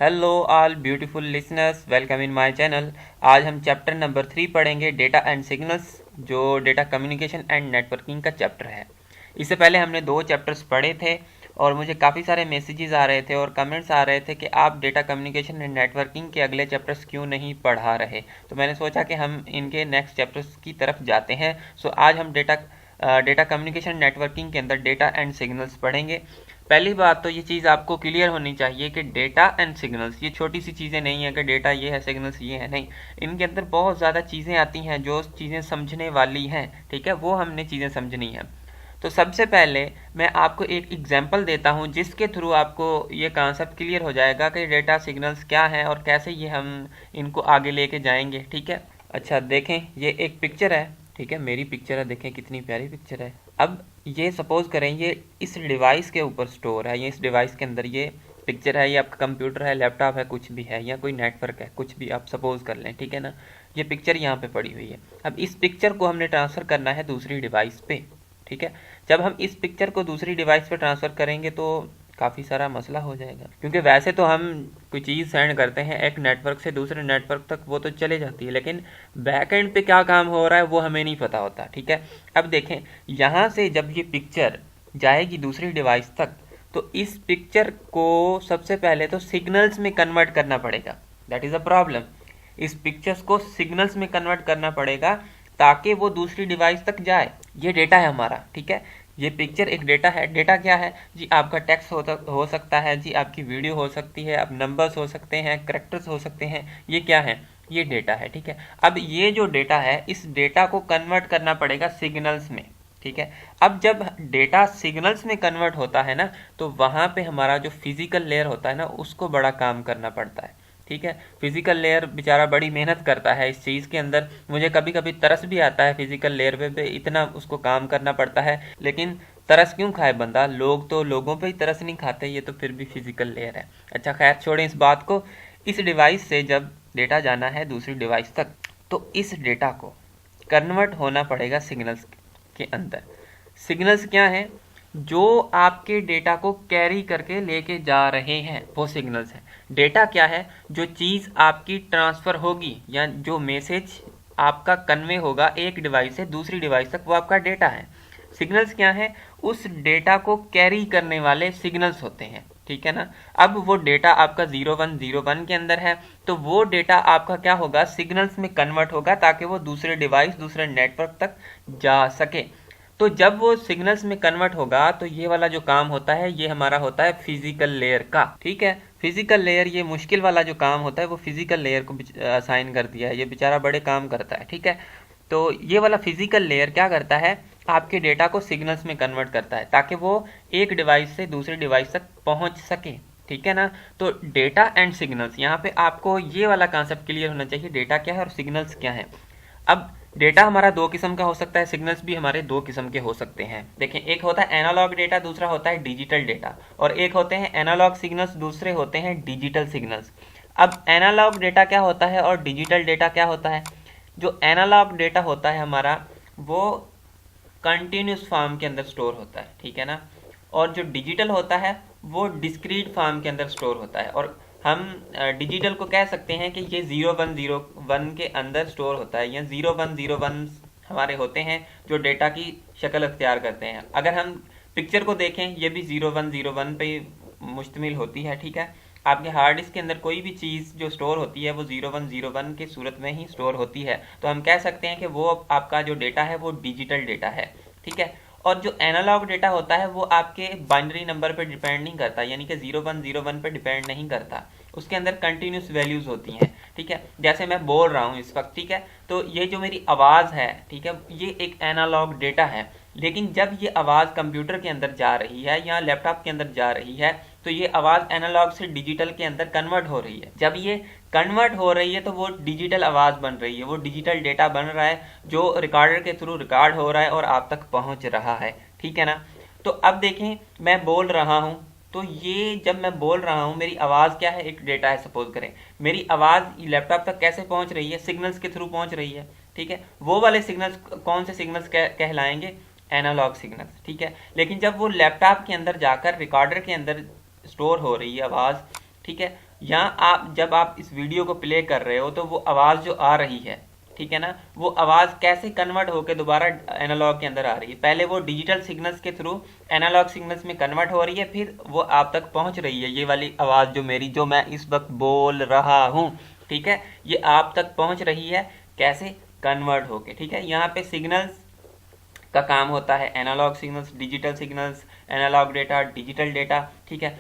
Hello all beautiful listeners, welcome in my channel. आज हम chapter number 3 पढ़ेंगे, data and signals, जो data communication and networking का chapter है। इससे पहले हमने 2 चैप्टर्स पढ़े थे और मुझे काफ़ी सारे मैसेजेस आ रहे थे और कमेंट्स आ रहे थे कि आप डेटा कम्युनिकेशन एंड नेटवर्किंग के अगले चैप्टर्स क्यों नहीं पढ़ा रहे। तो मैंने सोचा कि हम इनके नेक्स्ट चैप्टर्स की तरफ जाते हैं। सो आज हम डेटा कम्युनिकेशन नेटवर्किंग के अंदर डेटा एंड सिग्नल्स पढ़ेंगे। पहली बात तो ये चीज़ आपको क्लियर होनी चाहिए कि डेटा एंड सिग्नल्स ये छोटी सी चीज़ें नहीं है कि डेटा ये है सिग्नल्स ये है, नहीं। इनके अंदर बहुत ज़्यादा चीज़ें आती हैं जो चीज़ें समझने वाली हैं, ठीक है, वो हमने चीज़ें समझनी है। तो सबसे पहले मैं आपको एक एग्जांपल देता हूँ जिसके थ्रू आपको ये कॉन्सेप्ट क्लियर हो जाएगा कि डेटा सिग्नल्स क्या है और कैसे ये हम इनको आगे लेके जाएंगे, ठीक है। अच्छा देखें, ये एक पिक्चर है, ठीक है, मेरी पिक्चर है, देखें कितनी प्यारी पिक्चर है। अब ये सपोज करें ये इस डिवाइस के ऊपर स्टोर है, ये इस डिवाइस के अंदर ये पिक्चर है, ये आपका कंप्यूटर है, लैपटॉप है, कुछ भी है, या कोई नेटवर्क है, कुछ भी आप सपोज कर लें, ठीक है ना। ये पिक्चर यहाँ पे पड़ी हुई है। अब इस पिक्चर को हमने ट्रांसफ़र करना है दूसरी डिवाइस पे, ठीक है। जब हम इस पिक्चर को दूसरी डिवाइस पे ट्रांसफ़र करेंगे तो काफ़ी सारा मसला हो जाएगा, क्योंकि वैसे तो हम कोई चीज़ सेंड करते हैं एक नेटवर्क से दूसरे नेटवर्क तक, वो तो चले जाती है, लेकिन बैक एंड पे क्या काम हो रहा है वो हमें नहीं पता होता, ठीक है। अब देखें, यहाँ से जब ये पिक्चर जाएगी दूसरी डिवाइस तक तो इस पिक्चर को सबसे पहले तो सिग्नल्स में कन्वर्ट करना पड़ेगा। That is a problem. इस पिक्चर्स को सिग्नल्स में कन्वर्ट करना पड़ेगा ताकि वो दूसरी डिवाइस तक जाए। ये डेटा है हमारा, ठीक है। ये पिक्चर एक डेटा है। डेटा क्या है जी? आपका टेक्स्ट हो सकता है जी, आपकी वीडियो हो सकती है, अब नंबर्स हो सकते हैं, कैरेक्टर्स हो सकते हैं। ये क्या है? ये डेटा है, ठीक है। अब ये जो डेटा है, इस डेटा को कन्वर्ट करना पड़ेगा सिग्नल्स में, ठीक है। अब जब डेटा सिग्नल्स में कन्वर्ट होता है ना, तो वहाँ पे हमारा जो फिजिकल लेयर होता है ना, उसको बड़ा काम करना पड़ता है, ठीक है। फिजिकल लेयर बेचारा बड़ी मेहनत करता है इस चीज़ के अंदर। मुझे कभी कभी तरस भी आता है फिजिकल लेयर पे इतना उसको काम करना पड़ता है, लेकिन तरस क्यों खाए बंदा? लोग तो लोगों पे ही तरस नहीं खाते, ये तो फिर भी फिजिकल लेयर है। अच्छा खैर छोड़ें इस बात को। इस डिवाइस से जब डेटा जाना है दूसरी डिवाइस तक, तो इस डेटा को कन्वर्ट होना पड़ेगा सिग्नल्स के अंदर। सिग्नल्स क्या हैं? जो आपके डेटा को कैरी करके लेके जा रहे हैं वो सिग्नल्स हैं। डेटा क्या है? जो चीज़ आपकी ट्रांसफ़र होगी या जो मैसेज आपका कन्वे होगा एक डिवाइस से दूसरी डिवाइस तक, वो आपका डेटा है। सिग्नल्स क्या है? उस डेटा को कैरी करने वाले सिग्नल्स होते हैं, ठीक है ना। अब वो डेटा आपका 0101 के अंदर है, तो वो डेटा आपका क्या होगा? सिग्नल्स में कन्वर्ट होगा ताकि वो दूसरे डिवाइस दूसरे नेटवर्क तक जा सके। तो जब वो सिग्नल्स में कन्वर्ट होगा तो ये वाला जो काम होता है ये हमारा होता है फिजिकल लेयर का, ठीक है। फिजिकल लेयर, ये मुश्किल वाला जो काम होता है वो फिजिकल लेयर को असाइन कर दिया है, ये बेचारा बड़े काम करता है, ठीक है। तो ये वाला फिजिकल लेयर क्या करता है? आपके डेटा को सिग्नल्स में कन्वर्ट करता है ताकि वो एक डिवाइस से दूसरी डिवाइस तक पहुंच सके, ठीक है ना। तो डेटा एंड सिग्नल्स, यहाँ पे आपको ये वाला कॉन्सेप्ट क्लियर होना चाहिए, डेटा क्या है और सिग्नल्स क्या है। अब डेटा हमारा 2 किस्म का हो सकता है, सिग्नल्स भी हमारे 2 किस्म के हो सकते हैं। देखें, एक होता है एनालॉग डेटा, दूसरा होता है डिजिटल डेटा, और एक होते हैं एनालॉग सिग्नल्स, दूसरे होते हैं डिजिटल सिग्नल्स। अब एनालॉग डेटा क्या होता है और डिजिटल डेटा क्या होता है? जो एनालॉग डेटा होता है हमारा, वो कंटिन्यूस फॉर्म के अंदर स्टोर होता है, ठीक है ना। और जो डिजिटल होता है वो डिस्क्रीट फॉर्म के अंदर स्टोर होता है, और हम डिजिटल को कह सकते हैं कि ये 0101 के अंदर स्टोर होता है, या 0101 हमारे होते हैं जो डेटा की शक्ल अख्तियार करते हैं। अगर हम पिक्चर को देखें, ये भी 0101 पे मुश्तमिल होती है, ठीक है। आपके हार्ड डिस्क के अंदर कोई भी चीज़ जो स्टोर होती है वो 0101 की सूरत में ही स्टोर होती है, तो हम कह सकते हैं कि वो आपका जो डेटा है वो डिजिटल डेटा है, ठीक है। और जो एनालॉग डेटा होता है वो आपके बाइनरी नंबर पर डिपेंड नहीं करता, यानी कि 0101 पर डिपेंड नहीं करता, उसके अंदर कंटिन्यूस वैल्यूज़ होती हैं, ठीक है। जैसे मैं बोल रहा हूँ इस वक्त, ठीक है, तो ये जो मेरी आवाज़ है, ठीक है, ये एक एनालॉग डेटा है। लेकिन जब ये आवाज़ कंप्यूटर के अंदर जा रही है या लैपटॉप के अंदर जा रही है, तो ये आवाज़ एनालॉग से डिजिटल के अंदर कन्वर्ट हो रही है। जब ये कन्वर्ट हो रही है तो वो डिजिटल आवाज़ बन रही है, वो डिजिटल डेटा बन रहा है जो रिकॉर्डर के थ्रू रिकॉर्ड हो रहा है और आप तक पहुंच रहा है, ठीक है ना। तो अब देखें, मैं बोल रहा हूं, तो ये जब मैं बोल रहा हूं, मेरी आवाज़ क्या है? एक डेटा है। सपोज करें मेरी आवाज़ लैपटॉप तक कैसे पहुंच रही है? सिग्नल्स के थ्रू पहुंच रही है, ठीक है। वो वाले सिग्नल्स कौन से सिग्नल्स कहलाएंगे? एनालॉग सिग्नल्स, ठीक है। लेकिन जब वो लैपटॉप के अंदर जाकर रिकॉर्डर के अंदर स्टोर हो रही है आवाज़, ठीक है, यहाँ आप जब आप इस वीडियो को प्ले कर रहे हो तो वो आवाज़ जो आ रही है, ठीक है ना, वो आवाज़ कैसे कन्वर्ट होकर दोबारा एनालॉग के अंदर आ रही है। पहले वो डिजिटल सिग्नल्स के थ्रू एनालॉग सिग्नल्स में कन्वर्ट हो रही है, फिर वो आप तक पहुंच रही है। ये वाली आवाज़ जो मेरी, जो मैं इस वक्त बोल रहा हूँ, ठीक है, ये आप तक पहुंच रही है कैसे, कन्वर्ट होके, ठीक है। यहाँ पे सिग्नल्स का काम होता है analogue signals, digital signals, analogue data, digital data, ठीक है।